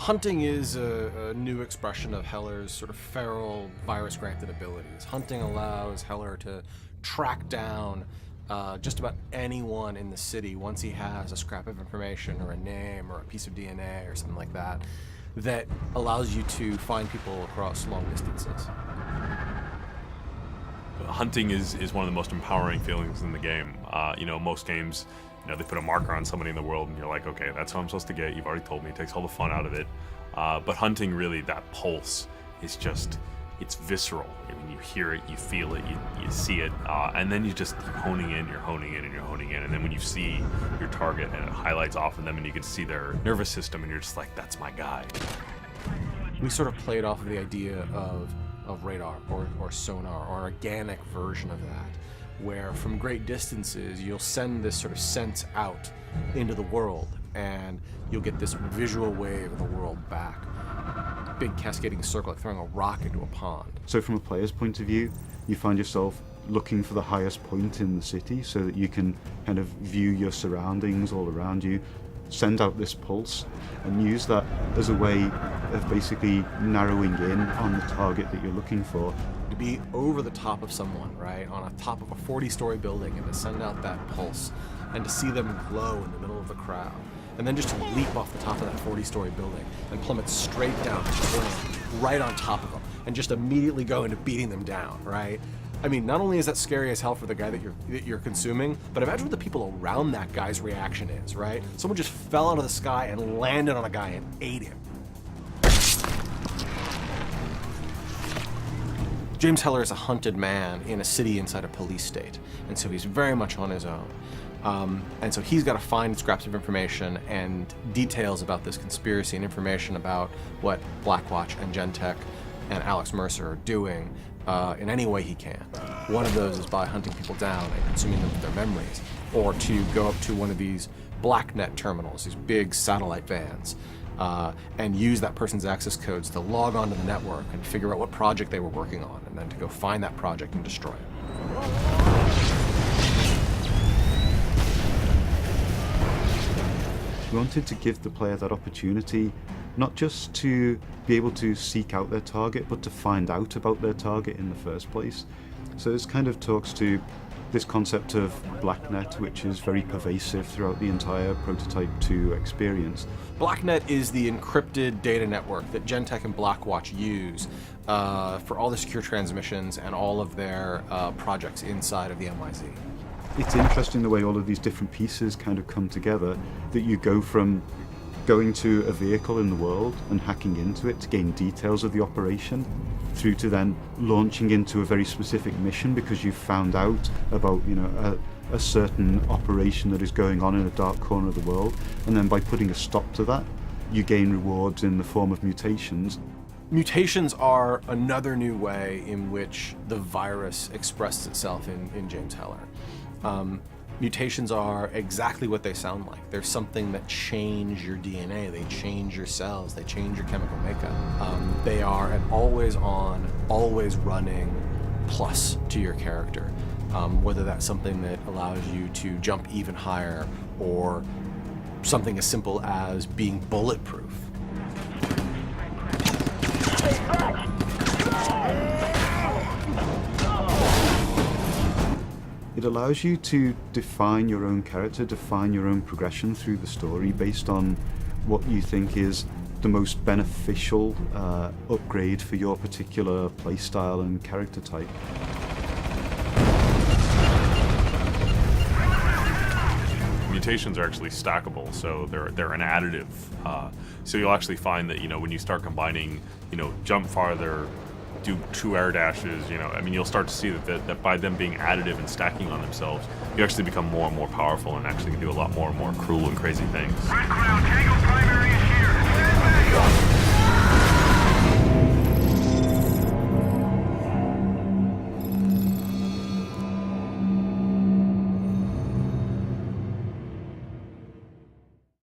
Hunting is a new expression of Heller's sort of feral virus-granted abilities. Hunting allows Heller to track down just about anyone in the city once he has a scrap of information or a name or a piece of DNA or something like that that allows you to find people across long distances. Hunting is one of the most empowering feelings in the game. Most games, they put a marker on somebody in the world and you're like, okay, that's who I'm supposed to get. You've already told me. It takes all the fun out of it. But hunting, really, that pulse is just, it's visceral. I mean, you hear it, you feel it, you see it, and then you're honing in, and then when you see your target and it highlights off of them and you can see their nervous system and you're just like, that's my guy. We sort of played off of the idea of radar or sonar or an organic version of that, where from great distances you'll send this sort of sense out into the world and you'll get this visual wave of the world back. Big cascading circle, like throwing a rock into a pond. So from a player's point of view, you find yourself looking for the highest point in the city so that you can kind of view your surroundings all around you, send out this pulse, and use that as a way of basically narrowing in on the target that you're looking for. To be over the top of someone, right, on a top of a 40-story building, and to send out that pulse, and to see them glow in the middle of the crowd, and then just to leap off the top of that 40-story building and plummet straight down to the ground, right on top of them, and just immediately go into beating them down, right? I mean, not only is that scary as hell for the guy that you're consuming, but imagine what the people around that guy's reaction is, right? Someone just fell out of the sky and landed on a guy and ate him. James Heller is a hunted man in a city inside a police state, and so he's very much on his own. And so he's got to find scraps of information and details about this conspiracy and information about what Blackwatch and Gentek and Alex Mercer are doing in any way he can. One of those is by hunting people down and consuming them with their memories, or to go up to one of these BlackNet terminals, these big satellite vans, and use that person's access codes to log onto the network and figure out what project they were working on, and then to go find that project and destroy it. We wanted to give the player that opportunity, not just to be able to seek out their target, but to find out about their target in the first place. So this kind of talks to this concept of BlackNet, which is very pervasive throughout the entire Prototype 2 experience. BlackNet is the encrypted data network that Gentek and Blackwatch use for all the secure transmissions and all of their projects inside of the MIZ. It's interesting the way all of these different pieces kind of come together, that you go from going to a vehicle in the world and hacking into it to gain details of the operation, through to then launching into a very specific mission because you've found out about, a certain operation that is going on in a dark corner of the world, and then by putting a stop to that, you gain rewards in the form of mutations. Mutations are another new way in which the virus expresses itself in James Heller. Mutations are exactly what they sound like. They're something that change your DNA, they change your cells, they change your chemical makeup. They are an always on, always running plus to your character. Whether that's something that allows you to jump even higher, or something as simple as being bulletproof. It allows you to define your own character, define your own progression through the story based on what you think is the most beneficial upgrade for your particular playstyle and character type. Mutations are actually stackable, so they're an additive. So you'll actually find that when you start combining, jump farther, do 2 air dashes, you'll start to see that by them being additive and stacking on themselves, you actually become more and more powerful and actually can do a lot more and more cruel and crazy things. Red Ground